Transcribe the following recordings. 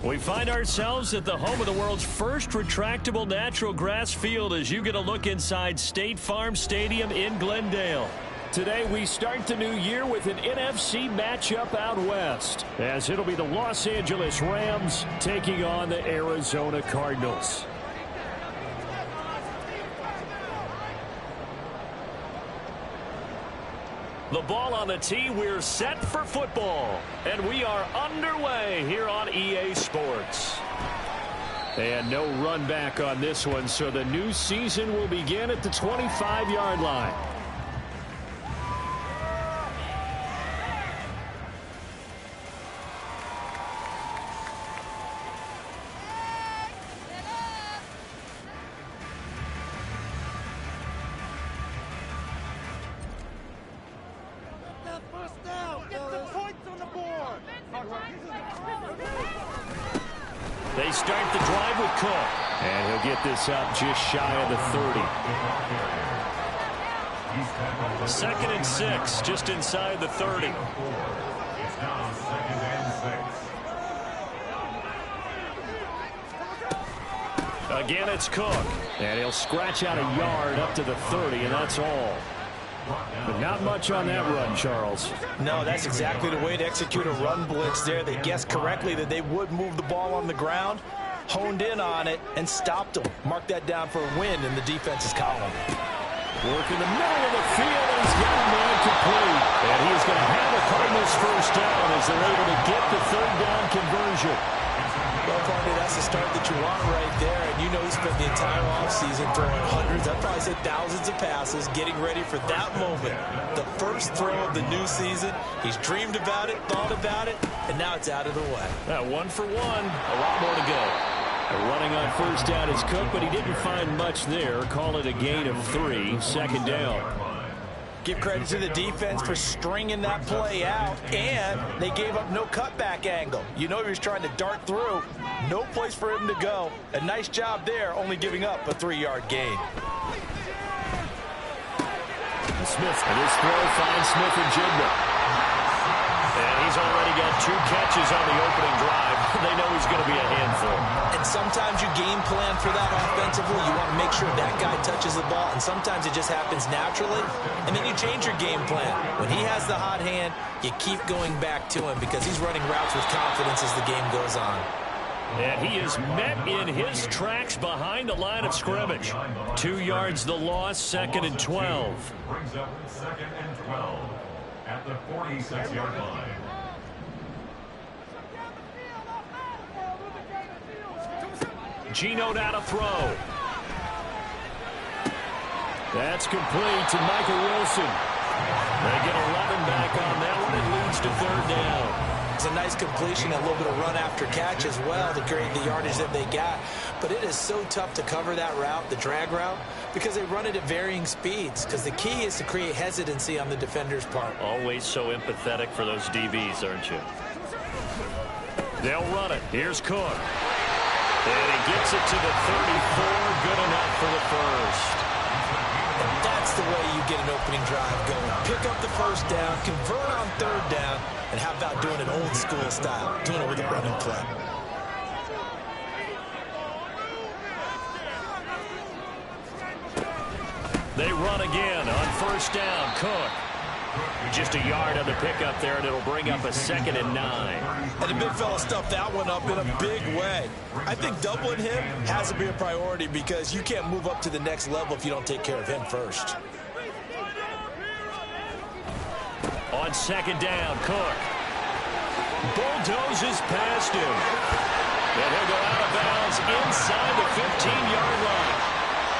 We find ourselves at the home of the world's first retractable natural grass field as you get a look inside State Farm Stadium in Glendale. Today we start the new year with an NFC matchup out west, as it'll be the Los Angeles Rams taking on the Arizona Cardinals. The ball on the tee, we're set for football. And we are underway here on EA Sports. And no run back on this one, so the new season will begin at the 25-yard line. They start the drive with Cook. And he'll get this up just shy of the 30. Second and 6, just inside the 30. Again, it's Cook. And he'll scratch out a yard up to the 30, and that's all. But not much on that run, Charles. No, that's exactly the way to execute a run blitz there. They guessed correctly that they would move the ball on the ground, honed in on it, and stopped them. Mark that down for a win in the defense's column. Work in the middle of the field, and he's got a man complete. And he's going to have the Cardinals first down as they're able to get the third down conversion. Well, Party, that's the start that you want right there. And you know he spent the entire offseason throwing hundreds, I'd probably say thousands of passes, getting ready for that moment. The first throw of the new season. He's dreamed about it, thought about it, and now it's out of the way. 1 for 1, a lot more to go. Running on first down is Cook, but he didn't find much there. Call it a gain of 3, second down. Give credit to the defense for stringing that play out, and they gave up no cutback angle. You know he was trying to dart through. No place for him to go. A nice job there, only giving up a 3-yard gain. Smith, and his throw finds Smith-Njigba. And he's already got 2 catches on the opening drive. They know he's going to be a handful. And sometimes you game plan for that offensively. You want to make sure that guy touches the ball, and sometimes it just happens naturally. And then you change your game plan. When he has the hot hand, you keep going back to him because he's running routes with confidence as the game goes on. And he is met in his tracks behind the line of scrimmage. 2 yards the loss, second and 12. Brings up second and 12 at the 46-yard line. Geno down to throw. That's complete to Michael Wilson. They get 11 back on that one. It leads to third down. It's a nice completion, a little bit of run after catch as well to create the yardage that they got. But it is so tough to cover that route, the drag route, because they run it at varying speeds. Because the key is to create hesitancy on the defender's part. Always so empathetic for those DBs, aren't you? They'll run it. Here's Cook. And he gets it to the 34. Good enough for the first. And that's the way you get an opening drive going. Pick up the first down, convert on third down, and how about doing it old school style, doing it with a running play. They run again on first down. Cook. Just a yard on the pickup there, and it'll bring up a second and 9. And the big fella stuffed that one up in a big way. I think doubling him has to be a priority because you can't move up to the next level if you don't take care of him first. On second down, Cook bulldozes past him. And he'll go out of bounds inside the 15-yard line.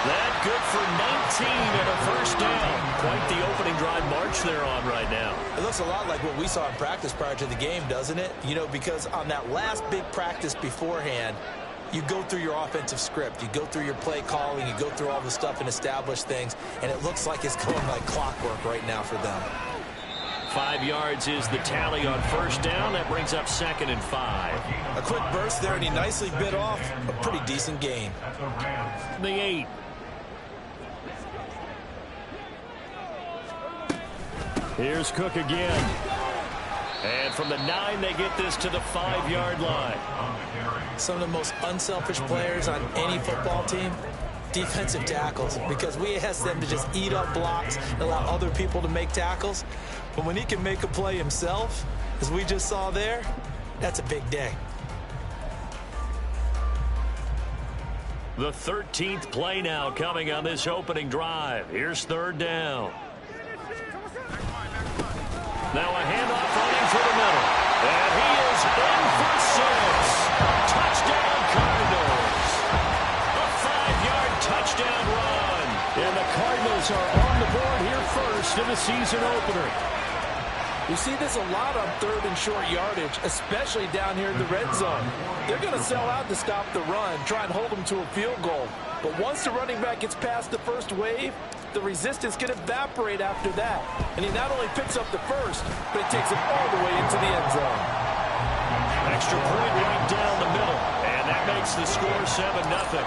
That good for 19 and a first down. Quite the opening drive march they're on right now. It looks a lot like what we saw in practice prior to the game, doesn't it? You know, because on that last big practice beforehand, you go through your offensive script. You go through your play calling. You go through all the stuff and establish things. And it looks like it's going like clockwork right now for them. 5 yards is the tally on first down. That brings up second and 5. A quick burst there, and he nicely bit off a pretty decent gain. The 8. Here's Cook again. And from the 9, they get this to the 5-yard line. Some of the most unselfish players on any football team, defensive tackles, because we ask them to just eat up blocks and allow other people to make tackles. But when he can make a play himself, as we just saw there, that's a big day. The 13th play now coming on this opening drive. Here's 3rd down. Now a handoff running for the middle. And he is in for 6. Touchdown Cardinals. A 5-yard touchdown run. And the Cardinals are on the board here first in the season opener. You see this a lot on 3rd and short yardage, especially down here in the red zone. They're going to sell out to stop the run, try and hold them to a field goal. But once the running back gets past the first wave, the resistance can evaporate after that. And he not only picks up the first, but he takes it all the way into the end zone. Extra point right down the middle. And that makes the score 7-0.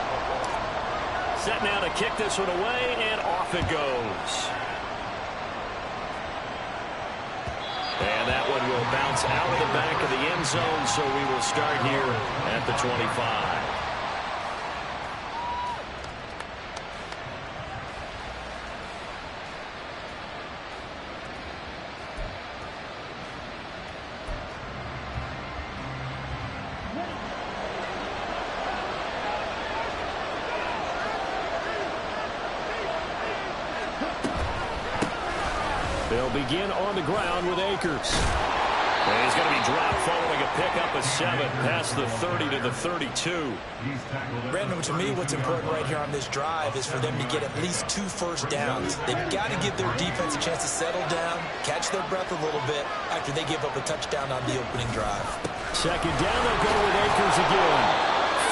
Set now to kick this one away, and off it goes. And that one will bounce out of the back of the end zone, so we will start here at the 25. They'll begin on the ground with Akers. And he's going to be dropped following a pickup of 7 past the 30 to the 32. Brandon, to me, what's important right here on this drive is for them to get at least 2 first downs. They've got to give their defense a chance to settle down, catch their breath a little bit after they give up a touchdown on the opening drive. 2nd down, they'll go with Akers again.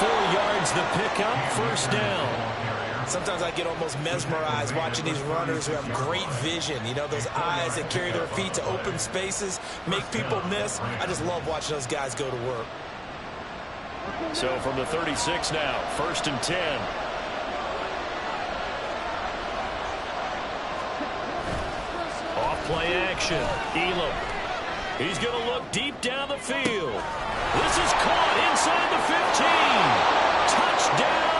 4 yards the pickup, first down. Sometimes I get almost mesmerized watching these runners who have great vision. You know, those eyes that carry their feet to open spaces, make people miss. I just love watching those guys go to work. So from the 36 now, 1st and 10. Off play action. Elam. He's going to look deep down the field. This is caught inside the 15. Touchdown.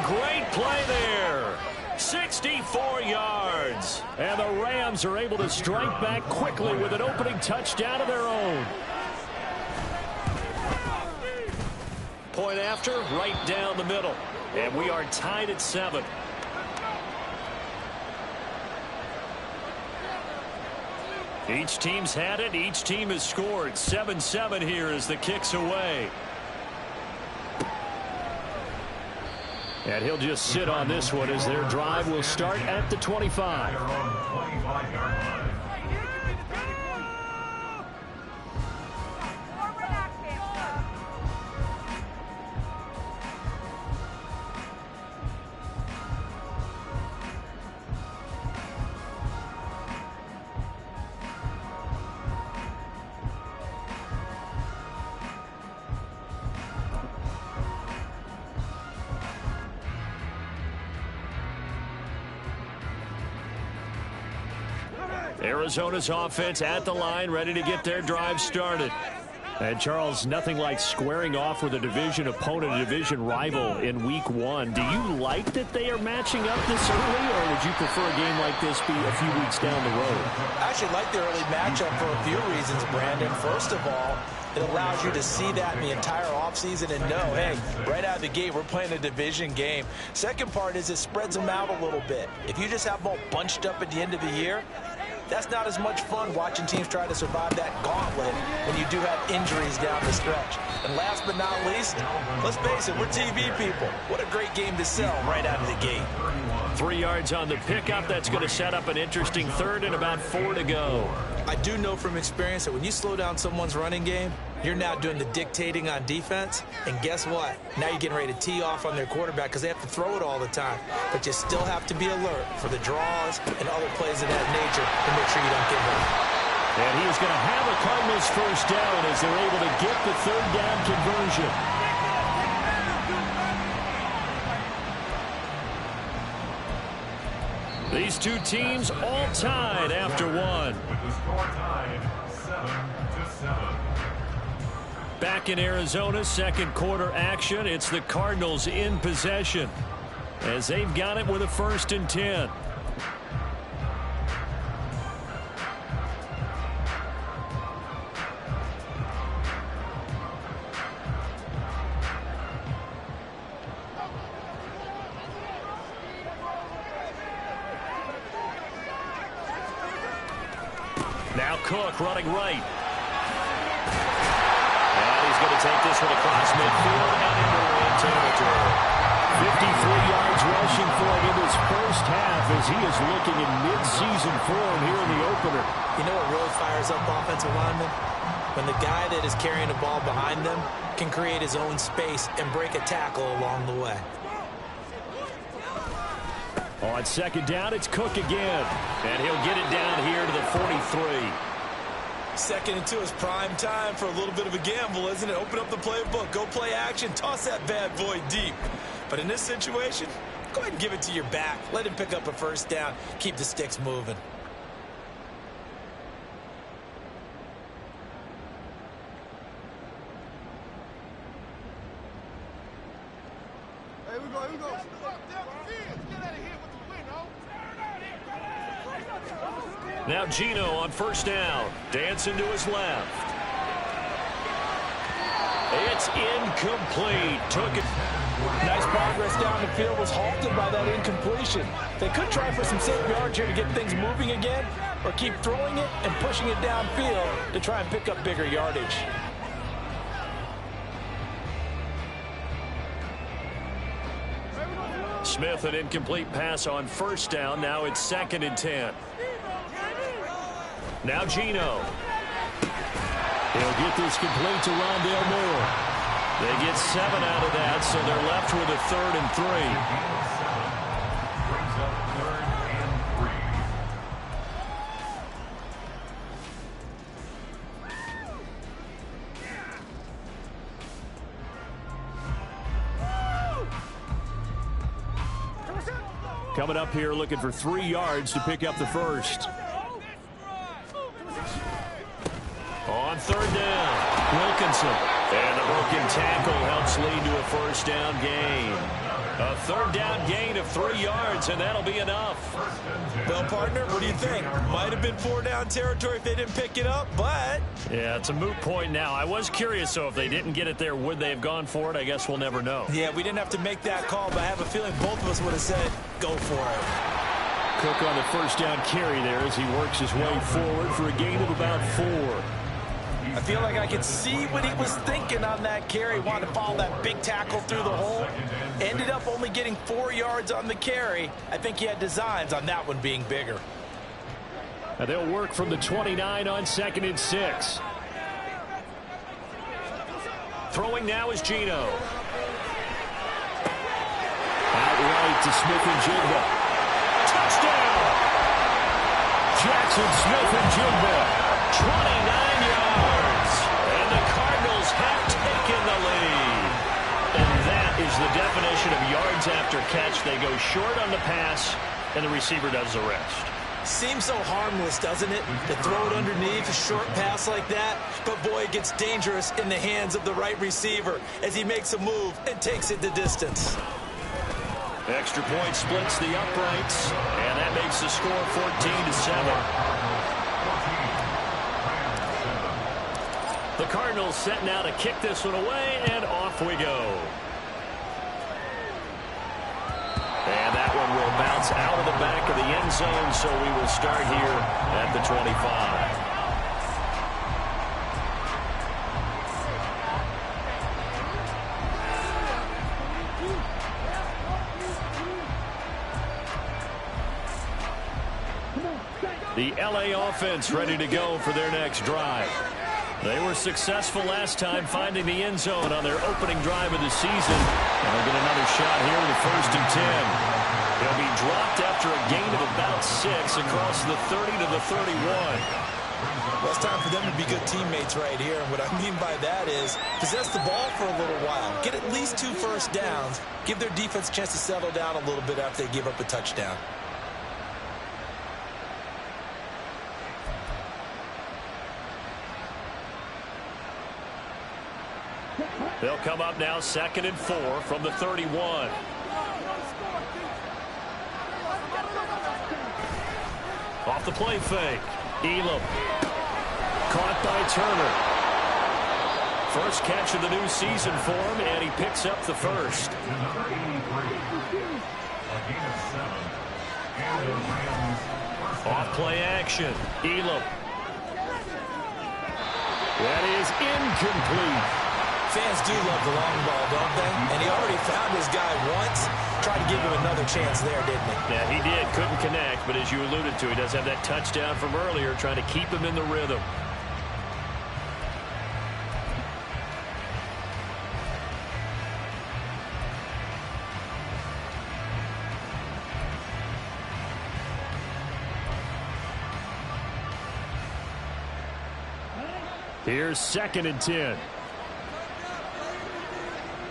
Great play there. 64 yards. And the Rams are able to strike back quickly with an opening touchdown of their own. Point after, right down the middle. And we are tied at 7. Each team's had it. Each team has scored. 7-7 here as the kick's away. And he'll just sit on this one as their drive will start at the 25. Arizona's offense at the line, ready to get their drive started. And, Charles, nothing like squaring off with a division opponent, a division rival in Week 1. Do you like that they are matching up this early, or would you prefer a game like this be a few weeks down the road? I actually like the early matchup for a few reasons, Brandon. First of all, it allows you to see that in the entire offseason and know, hey, right out of the gate, we're playing a division game. Second part is it spreads them out a little bit. If you just have them all bunched up at the end of the year, that's not as much fun watching teams try to survive that gauntlet when you do have injuries down the stretch. And last but not least, let's face it, we're TV people. What a great game to sell right out of the gate. 3 yards on the pickup. That's going to set up an interesting 3rd and about 4 to go. I do know from experience that when you slow down someone's running game, you're now doing the dictating on defense. And guess what? Now you're getting ready to tee off on their quarterback because they have to throw it all the time. But you still have to be alert for the draws and other plays of that nature to make sure you don't get hurt. And he is going to have a Cardinals first down as they're able to get the 3rd down conversion. These two teams all tied after one. With the score tied 7-7. Back in Arizona, second quarter action. It's the Cardinals in possession as they've got it with a 1st and 10. Now Cook running right. And he's going to take this one across midfield and into end territory. 53 yards rushing for him in this first half as he is looking in mid-season form here in the opener. You know what really fires up offensive linemen? When the guy that is carrying the ball behind them can create his own space and break a tackle along the way. On second down, it's Cook again. And he'll get it down here to the 43. Second and 2 is prime time for a little bit of a gamble, isn't it? Open up the playbook, go play action, toss that bad boy deep. But in this situation, go ahead and give it to your back. Let him pick up a 1st down. Keep the sticks moving. Here we go, here we go. Now Gino on 1st down. Dancing to his left. It's incomplete. Took it. Nice progress down the field, was halted by that incompletion. They could try for some safe yards here to get things moving again, or keep throwing it and pushing it downfield to try and pick up bigger yardage. Smith, an incomplete pass on 1st down. Now it's 2nd and 10. Now Gino. He'll get this complete to Rondale Moore. They get 7 out of that, so they're left with a 3rd and 3. Brings up 3rd and 3. Coming up here looking for 3 yards to pick up the 1st. On 3rd down, Wilkinson. And the broken tackle helps lead to a 1st down gain. A 3rd down gain of 3 yards, and that'll be enough. Well, partner, what do you think? Might have been 4-down territory if they didn't pick it up, but... Yeah, it's a moot point now. I was curious, so if they didn't get it there, would they have gone for it? I guess we'll never know. Yeah, we didn't have to make that call, but I have a feeling both of us would have said, go for it. Cook on the 1st down carry there as he works his way forward for a gain of about 4. I feel like I could see what he was thinking on that carry. Wanted to follow that big tackle through the hole. Ended up only getting 4 yards on the carry. I think he had designs on that one being bigger. And they'll work from the 29 on 2nd and 6. Throwing now is Gino. Outright to Smith-Njigba. Touchdown! Jackson Smith-Njigba. 29 yards. And the Cardinals have taken the lead. And that is the definition of yards after catch. They go short on the pass, and the receiver does the rest. Seems so harmless, doesn't it? To throw it underneath a short pass like that. But, boy, it gets dangerous in the hands of the right receiver as he makes a move and takes it the distance. Extra point splits the uprights, and that makes the score 14-7. The Cardinals set now to kick this one away, and off we go. And that one will bounce out of the back of the end zone, so we will start here at the 25. The LA offense ready to go for their next drive. They were successful last time finding the end zone on their opening drive of the season. And they'll get another shot here with a 1st and 10. They'll be dropped after a gain of about 6 across the 30 to the 31. Well, it's time for them to be good teammates right here. And what I mean by that is possess the ball for a little while. Get at least 2 first downs. Give their defense a chance to settle down a little bit after they give up a touchdown. They'll come up now 2nd and 4 from the 31. Off the play fake. Elam. Caught by Turner. First catch of the new season for him, and he picks up the first. Off play action. Elam. That is incomplete. Fans do love the long ball, don't they? And he already found his guy once. Tried to give him another chance there, didn't he? Yeah, he did. Couldn't connect, but as you alluded to, he does have that touchdown from earlier, trying to keep him in the rhythm. Here's 2nd and 10.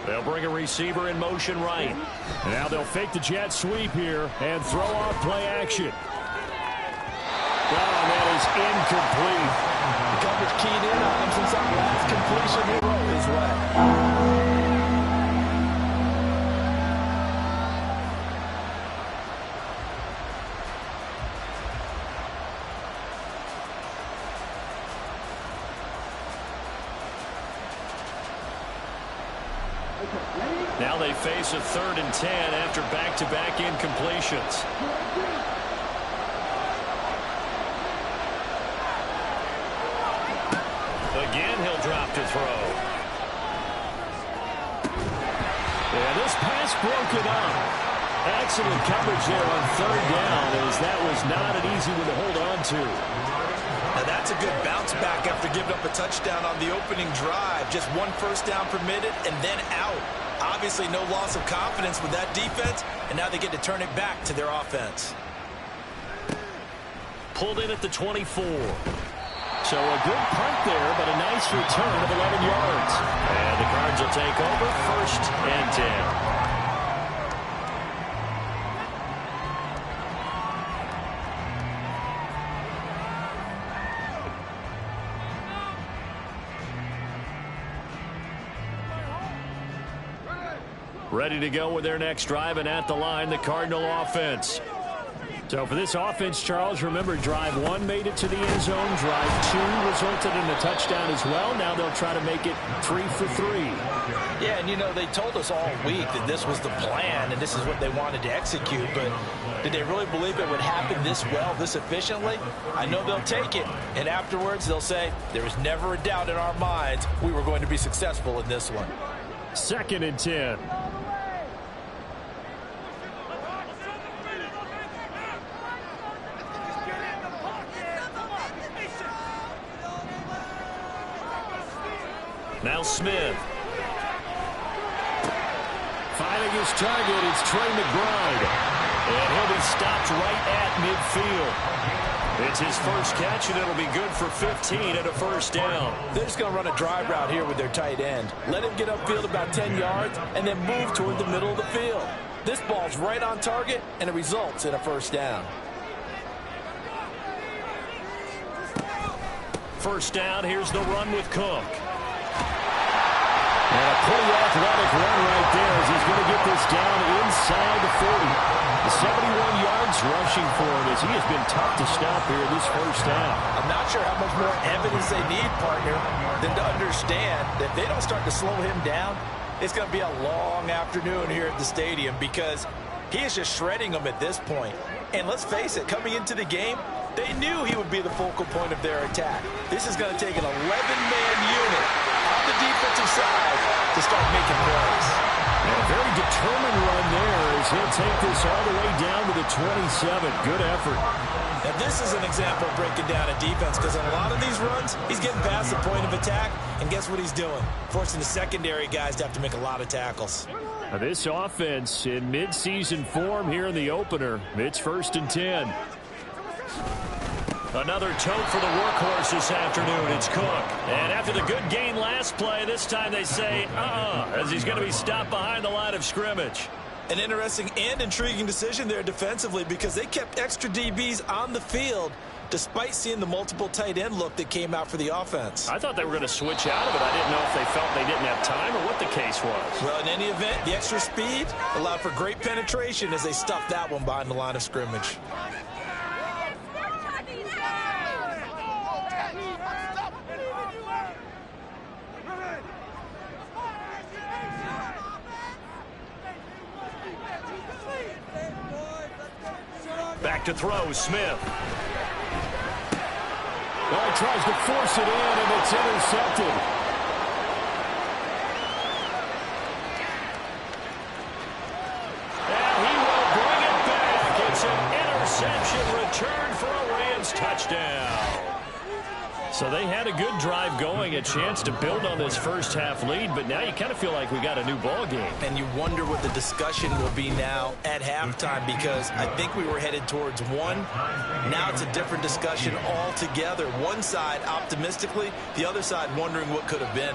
They'll bring a receiver in motion right. Now they'll fake the jet sweep here and throw off play action. Oh, that is incomplete. The coverage keyed in on him since that last completion he rolled his way. Now they face a 3rd and 10 after back-to-back incompletions. Again, he'll drop to throw. And this pass broken up. Excellent coverage there on 3rd down, as that was not an easy one to hold on to. Now that's a good bounce back after giving up a touchdown on the opening drive. Just 1 first down permitted and then out. Obviously no loss of confidence with that defense, and now they get to turn it back to their offense. Pulled in at the 24. So a good punt there, but a nice return of 11 yards. And the Cards will take over 1st and 10. Ready to go with their next drive, and at the line, the Cardinal offense. So for this offense, Charles, remember, drive 1 made it to the end zone. Drive 2 resulted in a touchdown as well. Now they'll try to make it 3 for 3. Yeah, and you know, they told us all week that this was the plan and this is what they wanted to execute, but did they really believe it would happen this well, this efficiently? I know they'll take it, and afterwards they'll say, there was never a doubt in our minds we were going to be successful in this one. 2nd and 10. Now Smith. Finding his target, it's Trey McBride. And he'll be stopped right at midfield. It's his first catch, and it'll be good for 15 and a first down. They're just going to run a drive route here with their tight end. Let him get upfield about 10 yards and then move toward the middle of the field. This ball's right on target, and it results in a first down. First down, here's the run with Cook. And a pretty athletic run right there as he's going to get this down inside the 40. The 71 yards rushing for him as he has been tough to stop here this first half. I'm not sure how much more evidence they need, partner, than to understand that if they don't start to slow him down, it's going to be a long afternoon here at the stadium because he is just shredding them at this point. And let's face it, coming into the game, they knew he would be the focal point of their attack. This is going to take an 11-man unit on the defensive side to start making plays. And a very determined run there as he'll take this all the way down to the 27. Good effort. Now this is an example of breaking down a defense because in a lot of these runs, he's getting past the point of attack, and guess what he's doing? Forcing the secondary guys to have to make a lot of tackles. Now this offense in mid-season form here in the opener. It's 1st and 10. Another tote for the workhorse this afternoon. It's Cook. And after the good gain last play, this time they say, as he's going to be stopped behind the line of scrimmage. An interesting and intriguing decision there defensively because they kept extra DBs on the field despite seeing the multiple tight end look that came out for the offense. I thought they were going to switch out of it. I didn't know if they felt they didn't have time or what the case was. Well, in any event, the extra speed allowed for great penetration as they stuffed that one behind the line of scrimmage. Back to throw, Smith. Well, he tries to force it in, and it's intercepted. And he will bring it back. It's an interception return for a Rams touchdown. So they had a good drive going, a chance to build on this first half lead, but now you kind of feel like we got a new ball game. And you wonder what the discussion will be now at halftime, because I think we were headed towards one. Now it's a different discussion altogether. One side optimistically, the other side wondering what could have been.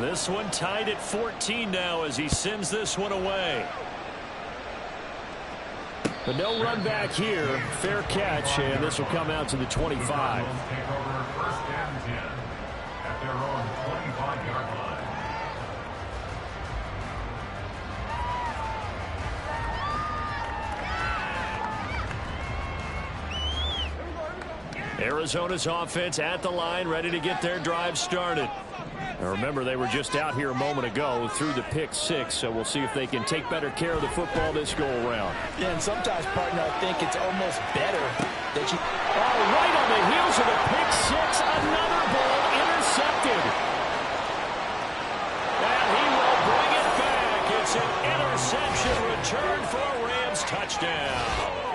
This one tied at 14 now as he sends this one away. But no run back here. Fair catch, and this will come out to the 25. Take over first and 10 at their own 25-yard line. Arizona's offense at the line, ready to get their drive started. Now remember, they were just out here a moment ago through the pick six, so we'll see if they can take better care of the football this go-around. Yeah, and sometimes, partner, I think it's almost better that you... Oh, right on the heels of the pick six, another ball intercepted. And he will bring it back. It's an interception return for a Rams touchdown.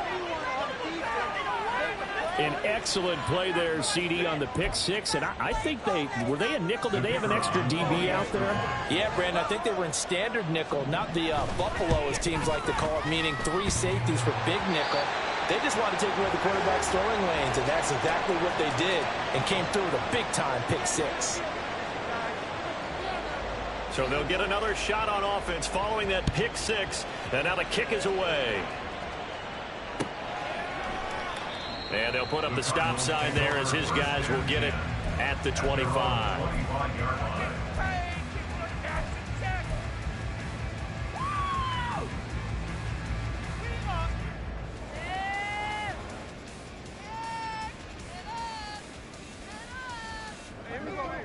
An excellent play there, CD, on the pick six. And I think were they a nickel? Did they have an extra DB out there? Yeah, Brandon, I think they were in standard nickel, not the Buffalo, as teams like to call it, meaning three safeties for big nickel. They just want to take away the quarterback's throwing lanes, and that's exactly what they did, and came through with a big-time pick six. So they'll get another shot on offense following that pick six, and now the kick is away. And they'll put up the stop sign there as his guys will get it at the 25.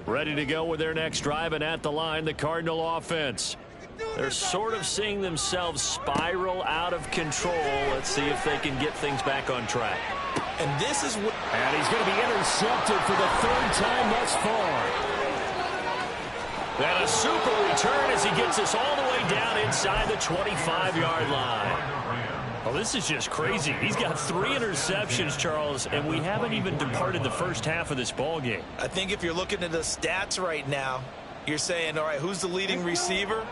Ready to go with their next drive, and at the line, the Cardinal offense. They're sort of seeing themselves spiral out of control. Let's see if they can get things back on track. And this is what... And he's going to be intercepted for the third time thus far. And a super return as he gets us all the way down inside the 25-yard line. Well, this is just crazy. He's got 3 interceptions, Charles, and we haven't even departed the first half of this ball game. I think if you're looking at the stats right now, you're saying, all right, who's the leading receiver?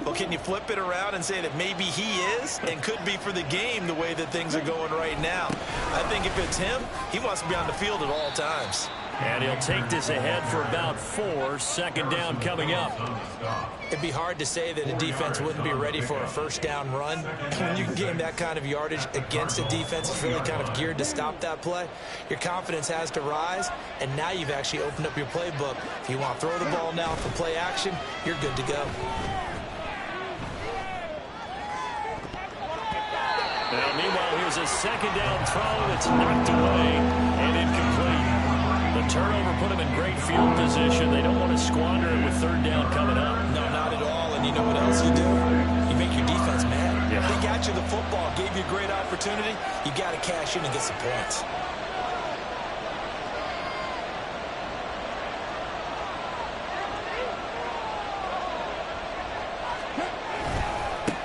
Well, can you flip it around and say that maybe he is and could be for the game the way that things are going right now? I think if it's him, he wants to be on the field at all times. And he'll take this ahead for about 4. Second down coming up. It'd be hard to say that a defense wouldn't be ready for a first down run. When you can gain that kind of yardage against a defense that's really kind of geared to stop that play, your confidence has to rise, and now you've actually opened up your playbook. If you want to throw the ball now for play action, you're good to go. Now, meanwhile, here's a second down throw that's knocked away and incomplete. The turnover put them in great field position. They don't want to squander it with third down coming up. No, not at all. And you know what else you do? You make your defense mad. Yeah. They got you the football, gave you a great opportunity. You got to cash in and get some points.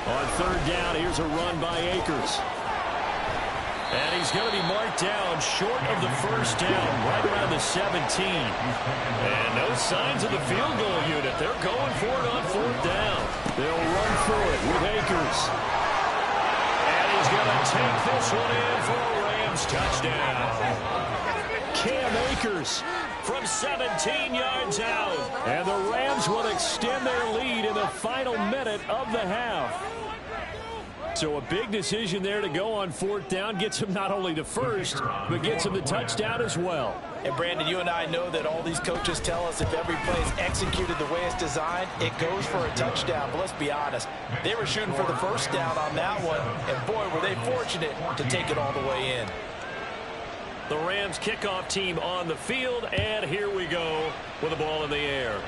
On third down, here's a run by Akers. And he's going to be marked down short of the first down, right around the 17. And no signs of the field goal unit. They're going for it on fourth down. They'll run for it with Akers. And he's going to take this one in for a Rams touchdown. Cam Akers from 17 yards out. And the Rams will extend their lead in the final minute of the half. So a big decision there to go on 4th down. Gets him not only the first, but gets him the touchdown as well. And Brandon, you and I know that all these coaches tell us if every play is executed the way it's designed, it goes for a touchdown. But let's be honest, they were shooting for the first down on that one, and boy, were they fortunate to take it all the way in. The Rams kickoff team on the field, and here we go with the ball in the air.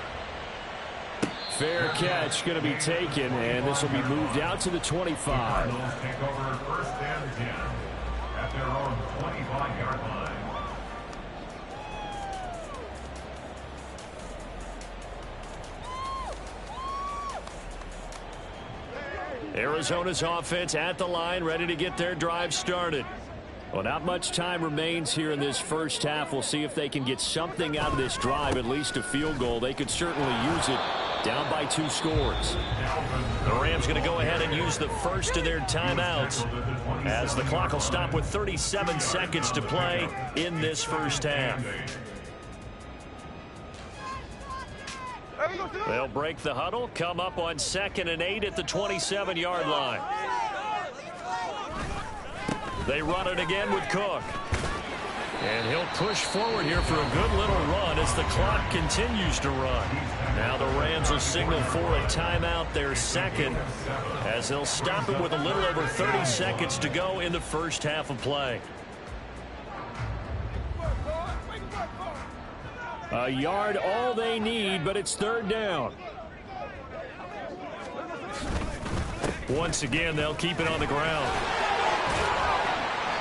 Fair catch going to be taken, and this will be moved out to the 25. Cardinals take over 1st and 10 at their own 25-yard line. Arizona's offense at the line, ready to get their drive started. Well, not much time remains here in this first half. We'll see if they can get something out of this drive, at least a field goal. They could certainly use it, down by 2 scores. The Rams going to go ahead and use the first of their timeouts as the clock will stop with 37 seconds to play in this first half. They'll break the huddle, come up on 2nd and 8 at the 27-yard line. They run it again with Cook. And he'll push forward here for a good little run as the clock continues to run. Now the Rams will signal for a timeout, their second, as they'll stop it with a little over 30 seconds to go in the first half of play. A yard all they need, but it's 3rd down. Once again, they'll keep it on the ground.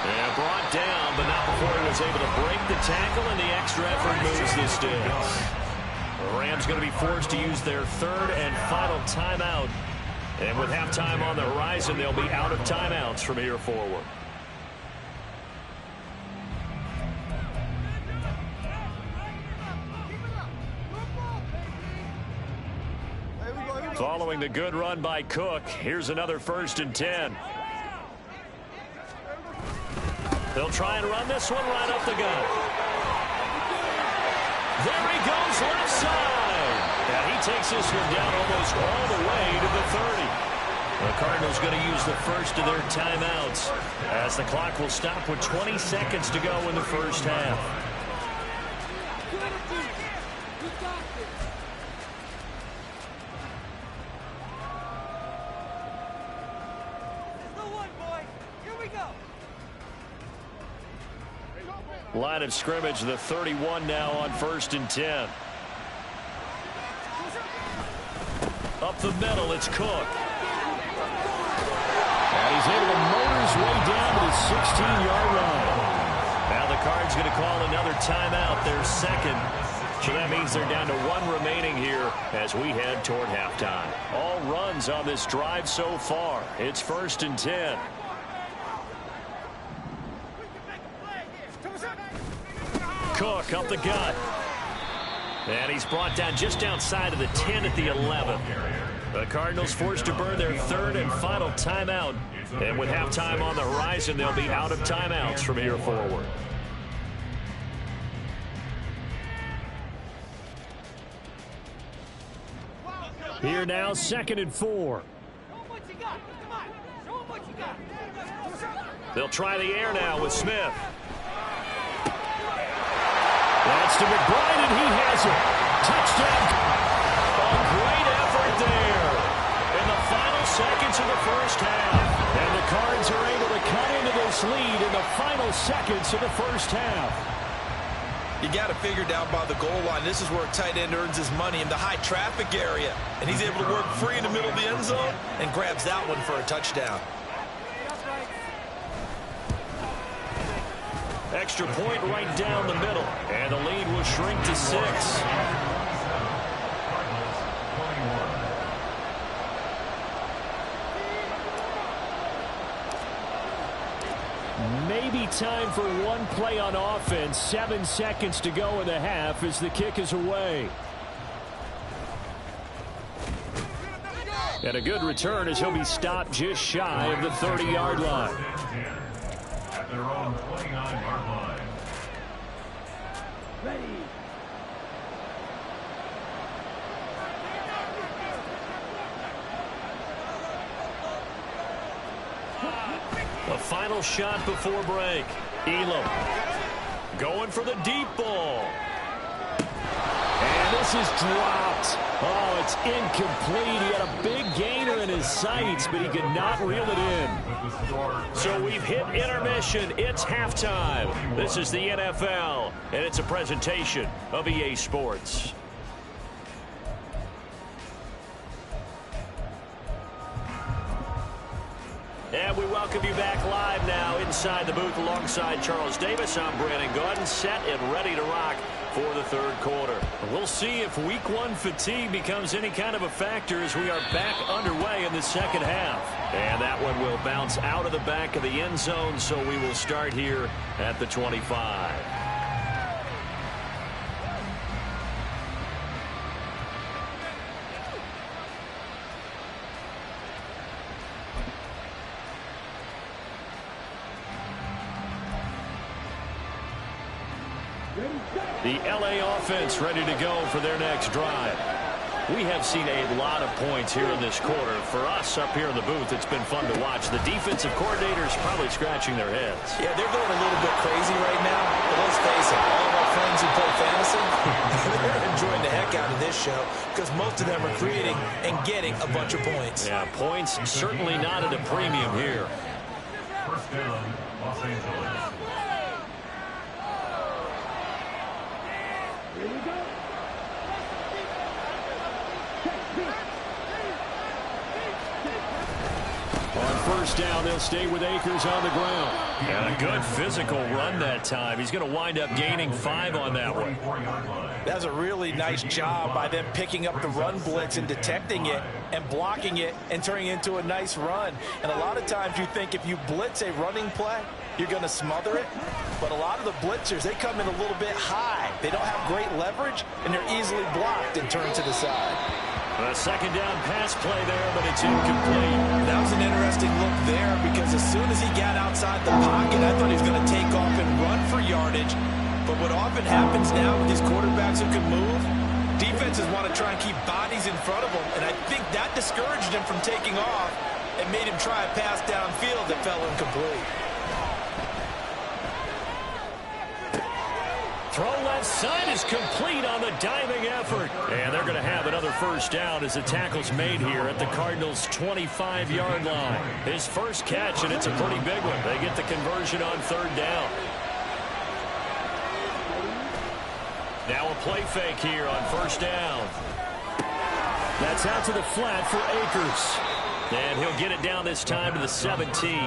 And brought down, but not before he was able to break the tackle, and the extra effort moves the sticks. The Rams going to be forced to use their 3rd and final timeout. And with halftime on the horizon, they'll be out of timeouts from here forward. Following the good run by Cook, here's another 1st and 10. They'll try and run this one right up the gut. There he goes left side. And he takes this one down almost all the way to the 30. The Cardinals going to use the first of their timeouts as the clock will stop with 20 seconds to go in the first half. Line of scrimmage, the 31 now on 1st and 10. Up the middle, it's Cook. And he's able to motor his way down to the 16-yard line. Now the Cards going to call another timeout, their second. So that means they're down to 1 remaining here as we head toward halftime. All runs on this drive so far. It's 1st and 10. Cook up the gut. And he's brought down just outside of the 10 at the 11. The Cardinals forced to burn their 3rd and final timeout. And with halftime on the horizon, they'll be out of timeouts from here forward. Here now, 2nd and 4. They'll try the air now with Smith. That's to McBride, and he has it. Touchdown. A great effort there in the final seconds of the first half. And the Cards are able to cut into this lead in the final seconds of the first half. You got to figure down by the goal line. This is where a tight end earns his money in the high traffic area. And he's able to work free in the middle of the end zone and grabs that one for a touchdown. Extra point right down the middle. And the lead will shrink to 6. Maybe time for one play on offense. 7 seconds to go in the half as the kick is away. And a good return as he'll be stopped just shy of the 30-yard line. At their own 29-yard line. Ready. The final shot before break. Elam going for the deep ball. And this is dropped. Oh, it's incomplete. He had a big gainer in his sights, but he could not reel it in. So we've hit intermission. It's halftime. This is the NFL, and it's a presentation of EA Sports. And we welcome you back live now inside the booth alongside Charles Davis. I'm Brandon Gaudin, set and ready to rock for the third quarter. We'll see if week one fatigue becomes any kind of a factor as we are back underway in the second half. And that one will bounce out of the back of the end zone, so we will start here at the 25. The LA offense ready to go for their next drive. We have seen a lot of points here in this quarter. For us up here in the booth, it's been fun to watch. The defensive coordinators probably scratching their heads. Yeah, they're going a little bit crazy right now. But let's face it, all of our friends who play fantasy, they're enjoying the heck out of this show because most of them are creating and getting a bunch of points. Yeah, points certainly not at a premium here. First down, Los Angeles. On first down, they'll stay with Akers on the ground. And a good physical run that time. He's going to wind up gaining 5 on that one. That was a really nice job by them picking up the run blitz and detecting it and blocking it and turning it into a nice run. And a lot of times you think if you blitz a running play, you're going to smother it. But a lot of the blitzers, they come in a little bit high. They don't have great leverage, and they're easily blocked and turned to the side. A second down pass play there, but it's incomplete. That was an interesting look there because as soon as he got outside the pocket, I thought he was going to take off and run for yardage. But what often happens now with these quarterbacks who can move, defenses want to try and keep bodies in front of them, and I think that discouraged him from taking off and made him try a pass downfield that fell incomplete. Throw left side is complete on the diving effort. And they're going to have another first down as the tackle's made here at the Cardinals' 25-yard line. His first catch, and it's a pretty big one. They get the conversion on third down. Now a play fake here on first down. That's out to the flat for Akers. And he'll get it down this time to the 17.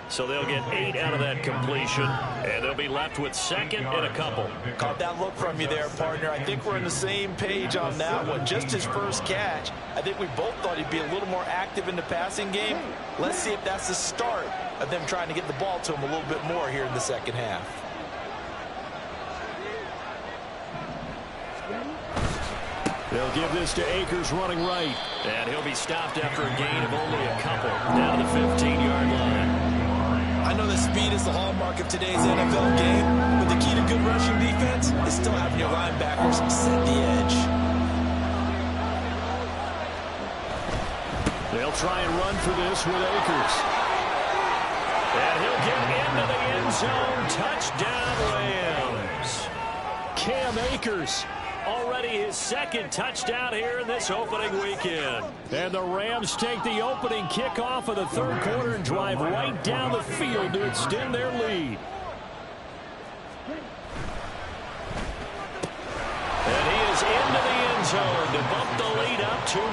So they'll get 8 out of that completion, and they'll be left with second and a couple. Caught that look from you there, partner. I think we're on the same page on that one. Just his first catch, I think we both thought he'd be a little more active in the passing game. Let's see if that's the start of them trying to get the ball to him a little bit more here in the second half. They'll give this to Akers running right. And he'll be stopped after a gain of only a couple down to the 15-yard line. I know that speed is the hallmark of today's NFL game, but the key to good rushing defense is still having your linebackers set the edge. They'll try and run for this with Akers. And he'll get into the end zone. Touchdown, Rams. Cam Akers. Already his second touchdown here in this opening weekend. And the Rams take the opening kickoff of the third quarter and drive right down the field to extend their lead. And he is into the end zone to bump the